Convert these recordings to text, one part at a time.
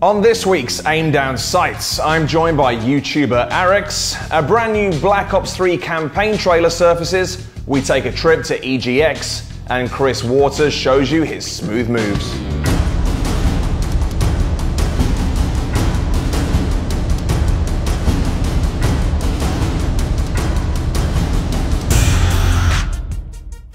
On this week's Aim Down Sights, I'm joined by YouTuber Arix. A brand new Black Ops 3 campaign trailer surfaces, we take a trip to EGX, and Chris Waters shows you his smooth moves.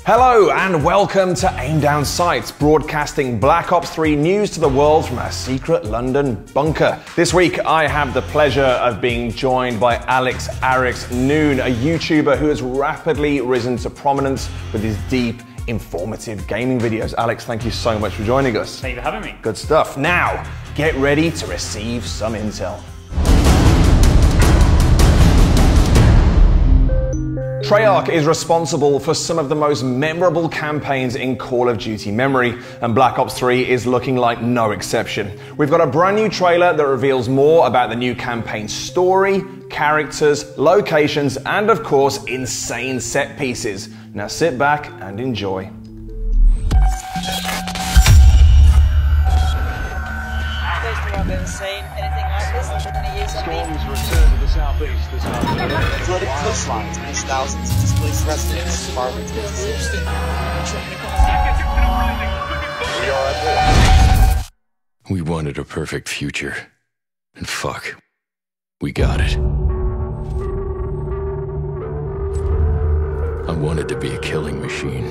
Hello and welcome to Aim Down Sights, broadcasting Black Ops 3 news to the world from our secret London bunker. This week I have the pleasure of being joined by Arix Noon, a YouTuber who has rapidly risen to prominence with his deep, informative gaming videos. Alex, thank you so much for joining us. Thank you for having me. Good stuff. Now, get ready to receive some intel. Treyarch is responsible for some of the most memorable campaigns in Call of Duty memory, and Black Ops 3 is looking like no exception. We've got a brand new trailer that reveals more about the new campaign story, characters, locations, and of course, insane set pieces. Now sit back and enjoy. Storms return to the southeast this afternoon. Flooded coastlines means thousands of displaced residents, farmers, businesses. We are at war. We wanted a perfect future. And fuck, we got it. I wanted to be a killing machine,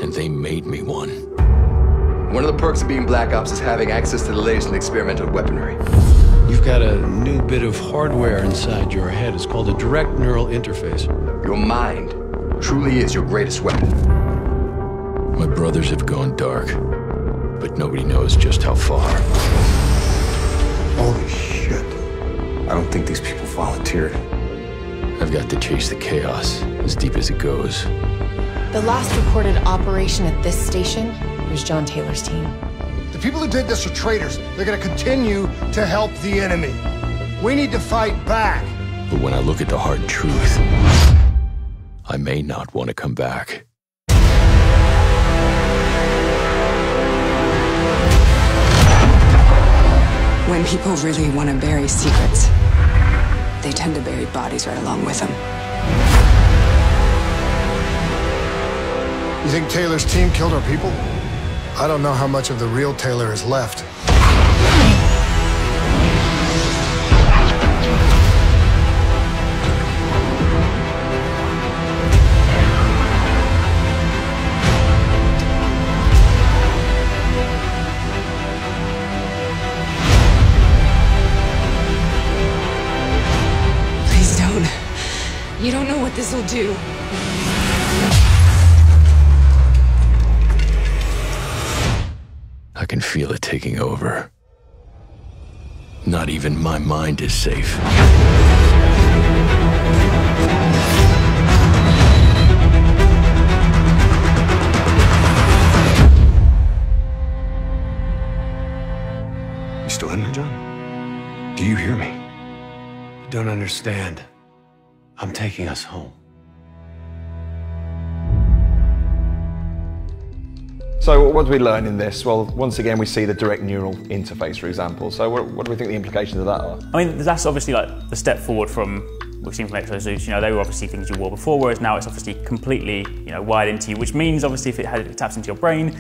and they made me one. One of the perks of being Black Ops is having access to the latest in experimental weaponry. You've got a new bit of hardware inside your head. It's called a direct neural interface. Your mind truly is your greatest weapon. My brothers have gone dark, but nobody knows just how far. Holy shit. I don't think these people volunteered. I've got to chase the chaos as deep as it goes. The last reported operation at this station was John Taylor's team. The people who did this are traitors. They're gonna continue to help the enemy. We need to fight back. But when I look at the hard truth, I may not want to come back. When people really want to bury secrets, they tend to bury bodies right along with them. You think Taylor's team killed our people? I don't know how much of the real Taylor is left. Please don't. You don't know what this will do. I can feel it taking over. Not even my mind is safe. You still in there, John? Do you hear me? You don't understand. I'm taking us home. So what do we learn in this? Well, once again, we see the direct neural interface, for example. So what do we think the implications of that are? I mean, that's obviously like the step forward from we've seen from Exosuits. You know, they were obviously things you wore before, whereas now it's obviously completely, wired into you, which means obviously if it taps into your brain,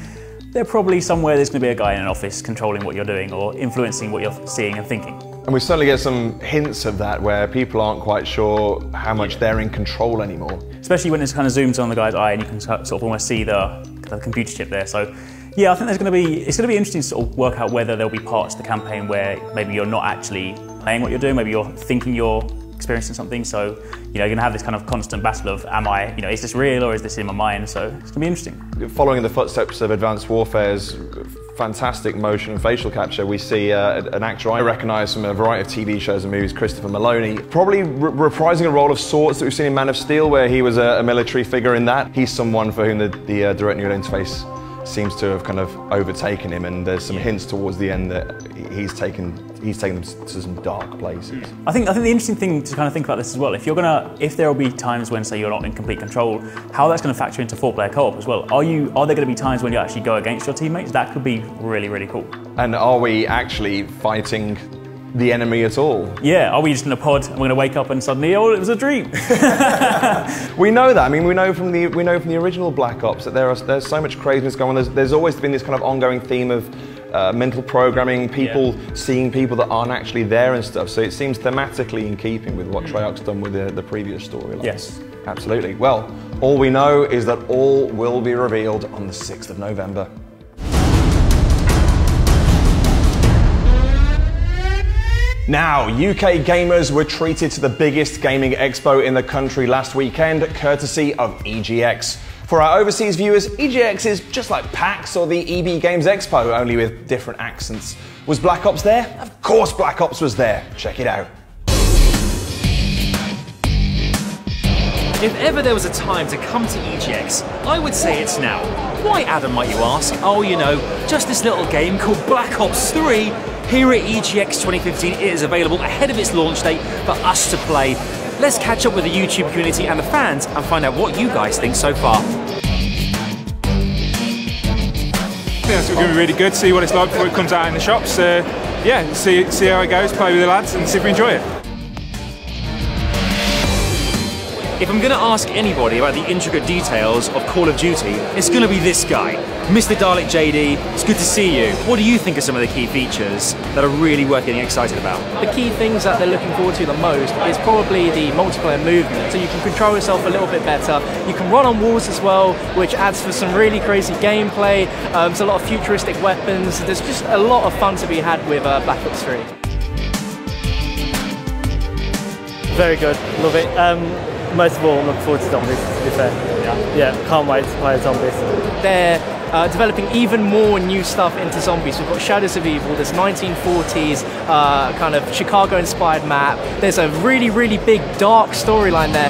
there probably somewhere there's going to be a guy in an office controlling what you're doing or influencing what you're seeing and thinking. And we certainly get some hints of that where people aren't quite sure how much they're in control anymore. Especially when it kind of zooms on the guy's eye and you can sort of almost see the computer chip there. So yeah, I think it's going to be interesting to sort of work out whether there'll be parts of the campaign where maybe you're not actually playing what you're doing, maybe you're thinking you're experiencing something. So, you're going to have this kind of constant battle of, is this real or is this in my mind? So it's going to be interesting. Following in the footsteps of Advanced Warfare's fantastic motion and facial capture, we see an actor I recognise from a variety of TV shows and movies, Christopher Maloney, probably reprising a role of sorts that we've seen in Man of Steel, where he was a military figure in that. He's someone for whom the direct neural interface seems to have kind of overtaken him, and there's some hints towards the end that he's taken them to some dark places. I think the interesting thing to kind of think about this as well, if there will be times when, say, you're not in complete control, how that's going to factor into 4-player co-op as well. Are there going to be times when you actually go against your teammates? That could be really, really cool. And are we actually fighting the enemy at all? Yeah, are we just in a pod and we're going to wake up and suddenly, oh, it was a dream? We know that. I mean, we know from the original Black Ops that there's so much craziness going on. There's always been this kind of ongoing theme of mental programming, people seeing people that aren't actually there and stuff. So it seems thematically in keeping with what Treyarch's done with the previous storyline. Yes. Absolutely. Well, all we know is that all will be revealed on the 6th of November. Now, UK gamers were treated to the biggest gaming expo in the country last weekend, courtesy of EGX. For our overseas viewers, EGX is just like PAX or the EB Games Expo, only with different accents. Was Black Ops there? Of course Black Ops was there. Check it out. If ever there was a time to come to EGX, I would say it's now. Why, Adam, might you ask? Oh, you know, just this little game called Black Ops 3. Here at EGX 2015, it is available ahead of its launch date for us to play. Let's catch up with the YouTube community and the fans and find out what you guys think so far. I think it's going to be really good, see what it's like before it comes out in the shops. Yeah, see how it goes, play with the lads and see if we enjoy it. If I'm going to ask anybody about the intricate details of Call of Duty, it's going to be this guy, Mr. Dalek JD. It's good to see you. What do you think are some of the key features that are really worth getting excited about? The key things that they're looking forward to the most is probably the multiplayer movement. So you can control yourself a little bit better. You can run on walls as well, which adds for some really crazy gameplay. There's a lot of futuristic weapons. There's just a lot of fun to be had with Black Ops 3. Very good, love it. Most of all, I'm looking forward to zombies, to be fair. Yeah, can't wait to play zombies. They're developing even more new stuff into zombies. We've got Shadows of Evil, there's 1940s kind of Chicago-inspired map. There's a really, really big, dark storyline there.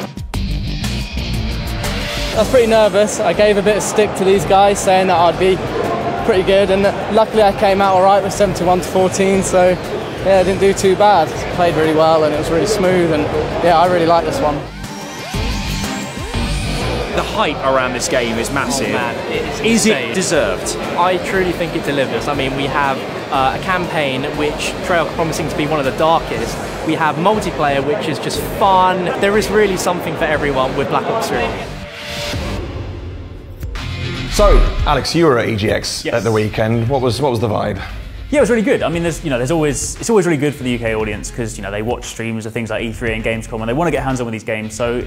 I was pretty nervous. I gave a bit of stick to these guys, saying that I'd be pretty good, and luckily I came out all right with 71-14, so yeah, I didn't do too bad. Played really well, and it was really smooth, and yeah, I really like this one. The hype around this game is massive. Oh, man, is it deserved? I truly think it delivers. I mean, we have a campaign which Treyarch promising to be one of the darkest. We have multiplayer which is just fun. There is really something for everyone with Black Ops 3. So, Alex, you were at EGX at the weekend. What was the vibe? Yeah, it was really good. I mean, it's always really good for the UK audience because they watch streams of things like E3 and Gamescom and they want to get hands on with these games. So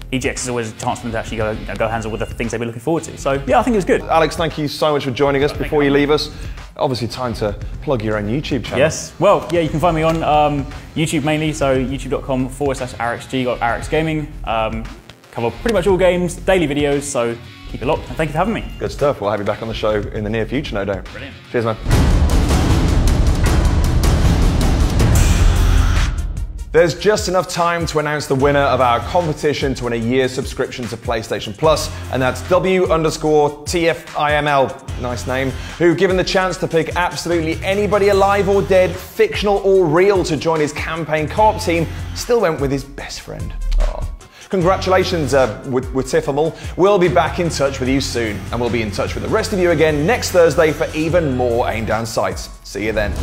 EGX is always a chance for them to actually go hands on with the things they've been looking forward to. So yeah, I think it was good. Alex, thank you so much for joining us. Before you leave us, obviously time to plug your own YouTube channel. Yes. Well, yeah, you can find me on YouTube mainly. So youtube.com/RxG, got RX Gaming. Cover pretty much all games, daily videos. So keep it locked. And thank you for having me. Good stuff. We'll have you back on the show in the near future, no doubt. Brilliant. Cheers, man. There's just enough time to announce the winner of our competition to win a year's subscription to PlayStation Plus, and that's W_TFIML, nice name, who've given the chance to pick absolutely anybody alive or dead, fictional or real, to join his campaign co-op team. Still went with his best friend. Oh. Congratulations with Tiffamel. We'll be back in touch with you soon, and we'll be in touch with the rest of you again next Thursday for even more Aim Down Sights. See you then.